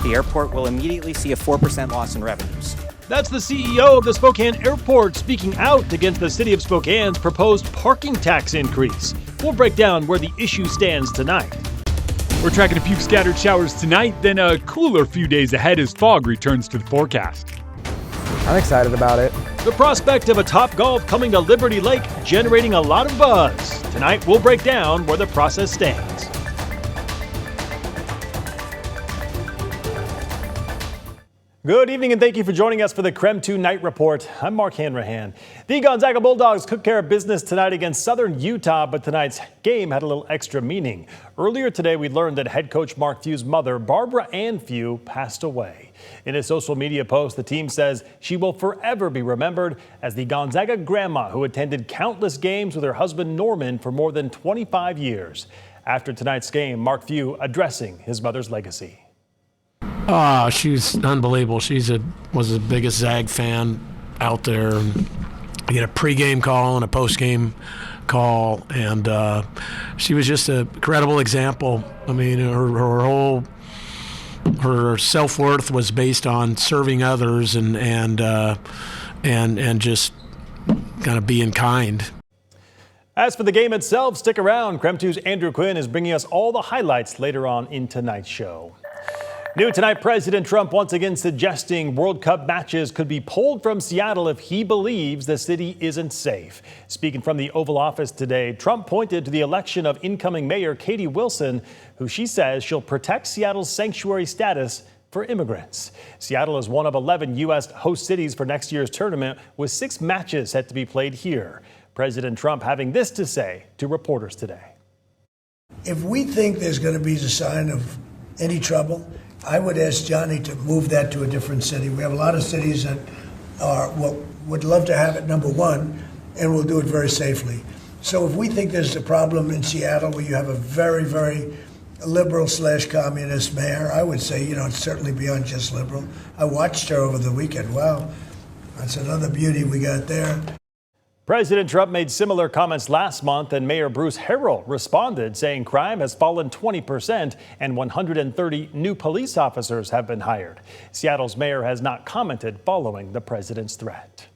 the airport will immediately see a 4% loss in revenues. That's the CEO of the Spokane Airport speaking out against the city of Spokane's proposed parking tax increase. We'll break down where the issue stands tonight. We're tracking a few scattered showers tonight, then a cooler few days ahead as fog returns to the forecast. I'm excited about it. The prospect of a Topgolf coming to Liberty Lake generating a lot of buzz. Tonight, we'll break down where the process stands. Good evening and thank you for joining us for the KREM 2 Night Report. I'm Mark Hanrahan. The Gonzaga Bulldogs took care of business tonight against Southern Utah, but tonight's game had a little extra meaning. Earlier today, we learned that head coach Mark Few's mother, Barbara Ann Few, passed away. In a social media post, the team says she will forever be remembered as the Gonzaga grandma who attended countless games with her husband Norman for more than 25 years. After tonight's game, Mark Few addressing his mother's legacy. Oh, she's unbelievable. Was the biggest Zag fan out there. I get a pregame call and a postgame call, and she was just an incredible example. I mean, her self-worth was based on serving others and just kind of being kind. As for the game itself, stick around. KREM 2's Andrew Quinn is bringing us all the highlights later on in tonight's show. New tonight, President Trump once again suggesting World Cup matches could be pulled from Seattle if he believes the city isn't safe. Speaking from the Oval Office today, Trump pointed to the election of incoming Mayor Katie Wilson, who she says she'll protect Seattle's sanctuary status for immigrants. Seattle is one of 11 U.S. host cities for next year's tournament, with 6 matches set to be played here. President Trump having this to say to reporters today. If we think there's going to be a sign of any trouble, I would ask Johnny to move that to a different city. We have a lot of cities that would love to have it number one, and we'll do it very safely. So if we think there's a problem in Seattle where you have a very, very liberal/communist mayor, I would say, it's certainly beyond just liberal. I watched her over the weekend. Wow, that's another beauty we got there. President Trump made similar comments last month, and Mayor Bruce Harrell responded, saying crime has fallen 20% and 130 new police officers have been hired. Seattle's mayor has not commented following the president's threat.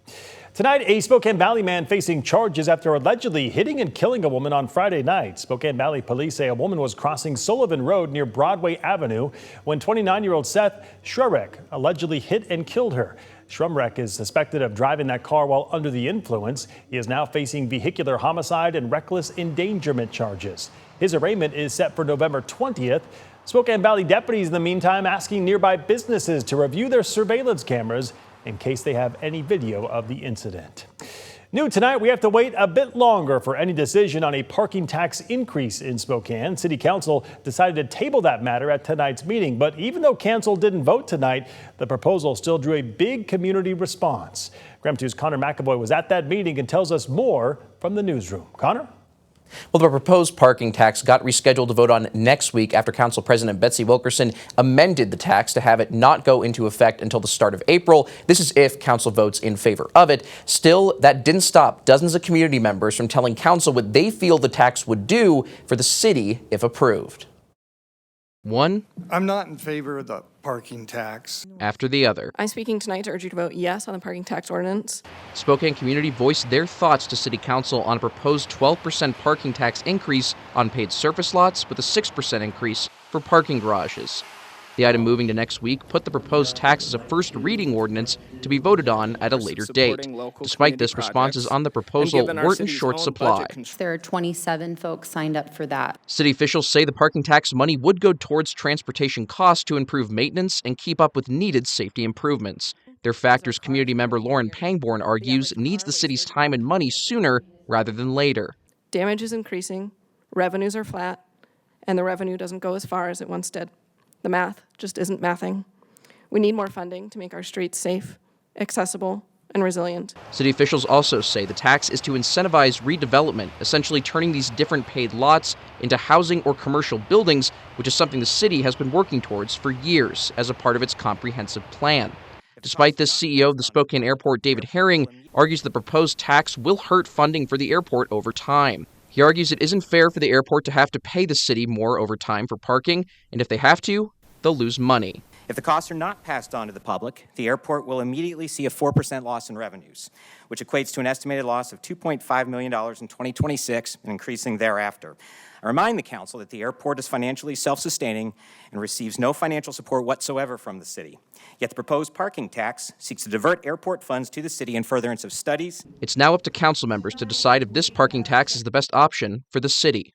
Tonight, a Spokane Valley man facing charges after allegedly hitting and killing a woman on Friday night. Spokane Valley police say a woman was crossing Sullivan Road near Broadway Avenue when 29-year-old Seth Shrurek allegedly hit and killed her. Shrumrek is suspected of driving that car while under the influence. He is now facing vehicular homicide and reckless endangerment charges. His arraignment is set for November 20th. Spokane Valley deputies, in the meantime, asking nearby businesses to review their surveillance cameras in case they have any video of the incident. New tonight, we have to wait a bit longer for any decision on a parking tax increase in Spokane. City Council decided to table that matter at tonight's meeting. But even though Council didn't vote tonight, the proposal still drew a big community response. KREM 2's Connor McAvoy was at that meeting and tells us more from the newsroom. Connor? Well, the proposed parking tax got rescheduled to vote on next week after Council President Betsy Wilkerson amended the tax to have it not go into effect until the start of April. This is if Council votes in favor of it. Still, that didn't stop dozens of community members from telling Council what they feel the tax would do for the city if approved. One I'm not in favor of the parking tax. after the other. I'm speaking tonight to urge you to vote yes on the parking tax ordinance. Spokane community voiced their thoughts to City Council on a proposed 12% parking tax increase on paid surface lots with a 6% increase for parking garages. The item moving to next week put the proposed tax as a first reading ordinance to be voted on at a later date. Despite this, responses on the proposal weren't in short supply. There are 27 folks signed up for that. City officials say the parking tax money would go towards transportation costs to improve maintenance and keep up with needed safety improvements. Their factors community member Lauren Pangborn argues needs the city's time and money sooner rather than later. Damage is increasing, revenues are flat, and the revenue doesn't go as far as it once did. The math just isn't mathing. We need more funding to make our streets safe, accessible, and resilient. City officials also say the tax is to incentivize redevelopment, essentially turning these different paid lots into housing or commercial buildings, which is something the city has been working towards for years as a part of its comprehensive plan. Despite this, CEO of the Spokane Airport, David Herring, argues the proposed tax will hurt funding for the airport over time. He argues it isn't fair for the airport to have to pay the city more over time for parking, and if they have to, they'll lose money. If the costs are not passed on to the public, the airport will immediately see a 4% loss in revenues, which equates to an estimated loss of $2.5 million in 2026 and increasing thereafter. I remind the council that the airport is financially self-sustaining and receives no financial support whatsoever from the city. Yet the proposed parking tax seeks to divert airport funds to the city in furtherance of studies. It's now up to council members to decide if this parking tax is the best option for the city.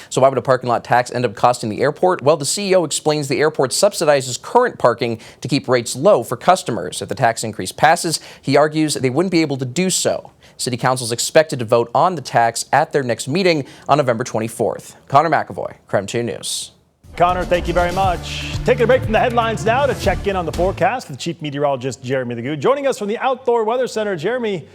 So why would a parking lot tax end up costing the airport? Well, the CEO explains the airport subsidizes current parking to keep rates low for customers. If the tax increase passes, he argues they wouldn't be able to do so. City Council is expected to vote on the tax at their next meeting on November 24th. Connor McAvoy, KREM 2 News. Connor, thank you very much. Taking a break from the headlines now to check in on the forecast with Chief Meteorologist Jeremy Legoo. Joining us from the Outdoor Weather Center, Jeremy,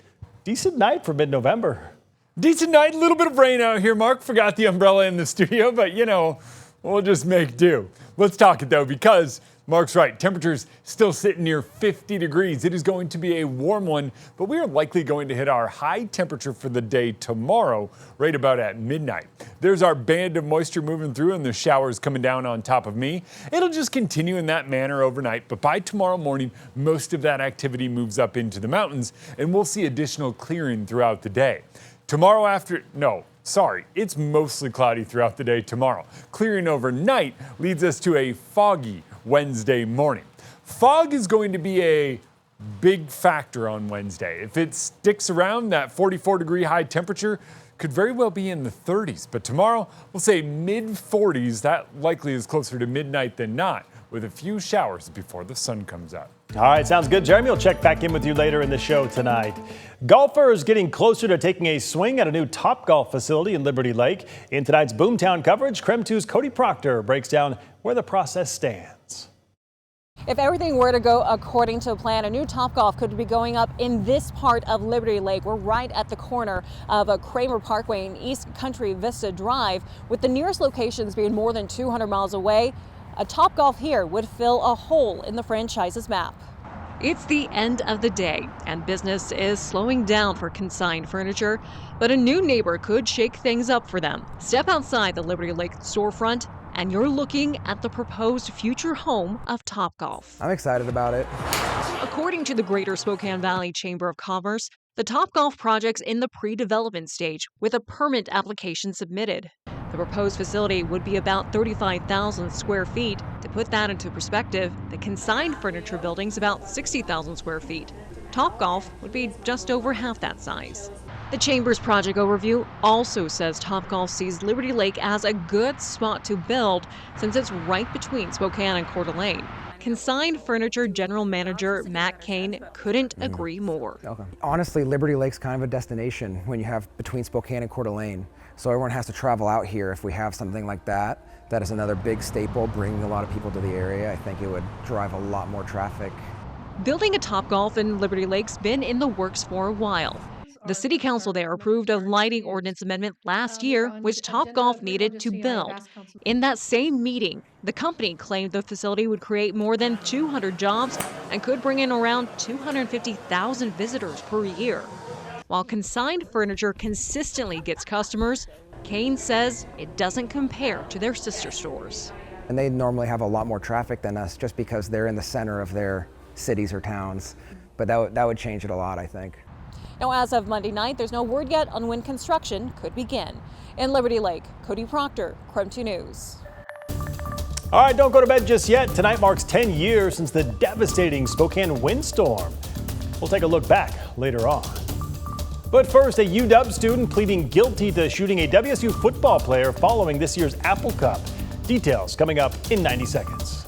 decent night for mid-November. Decent night, a little bit of rain out here. Mark forgot the umbrella in the studio, but you know, we'll just make do. Let's talk it though, because Mark's right. Temperatures still sitting near 50 degrees. It is going to be a warm one, but we are likely going to hit our high temperature for the day tomorrow, right about at midnight. There's our band of moisture moving through and the showers coming down on top of me. It'll just continue in that manner overnight, but by tomorrow morning, most of that activity moves up into the mountains and we'll see additional clearing throughout the day. It's mostly cloudy throughout the day tomorrow. Clearing overnight leads us to a foggy Wednesday morning. Fog is going to be a big factor on Wednesday. If it sticks around, that 44-degree high temperature could very well be in the 30s. But tomorrow, we'll say mid-40s. That likely is closer to midnight than not, with a few showers before the sun comes out. All right, sounds good. Jeremy will check back in with you later in the show tonight. Golfers getting closer to taking a swing at a new Topgolf facility in Liberty Lake. In tonight's Boomtown coverage, KREM 2's Cody Proctor breaks down where the process stands. If everything were to go according to plan, a new Topgolf could be going up in this part of Liberty Lake. We're right at the corner of Kramer Parkway and East Country Vista Drive, with the nearest locations being more than 200 miles away. A Topgolf here would fill a hole in the franchise's map. It's the end of the day, and business is slowing down for Consigned Furniture, but a new neighbor could shake things up for them. Step outside the Liberty Lake storefront, and you're looking at the proposed future home of Topgolf. I'm excited about it. According to the Greater Spokane Valley Chamber of Commerce, the Topgolf project's in the pre-development stage, with a permit application submitted. The proposed facility would be about 35,000 square feet. To put that into perspective, the Consigned Furniture building's about 60,000 square feet. Topgolf would be just over half that size. The Chamber's project overview also says Topgolf sees Liberty Lake as a good spot to build since it's right between Spokane and Coeur d'Alene. Consigned Furniture General Manager Matt Kane couldn't agree more. Honestly, Liberty Lake's kind of a destination when you have between Spokane and Coeur d'Alene. So everyone has to travel out here. If we have something like that, that is another big staple, bringing a lot of people to the area. I think it would drive a lot more traffic. Building a Topgolf in Liberty Lake's been in the works for a while. The city council there approved a lighting ordinance amendment last year, which Topgolf needed to build. In that same meeting, the company claimed the facility would create more than 200 jobs and could bring in around 250,000 visitors per year. While Consigned Furniture consistently gets customers, Kane says it doesn't compare to their sister stores. And they normally have a lot more traffic than us just because they're in the center of their cities or towns. But that would change it a lot, I think. Now, as of Monday night, there's no word yet on when construction could begin. In Liberty Lake, Cody Proctor, KREM 2 News. All right, don't go to bed just yet. Tonight marks 10 years since the devastating Spokane windstorm. We'll take a look back later on. But first, a UW student pleading guilty to shooting a WSU football player following this year's Apple Cup. Details coming up in 90 seconds.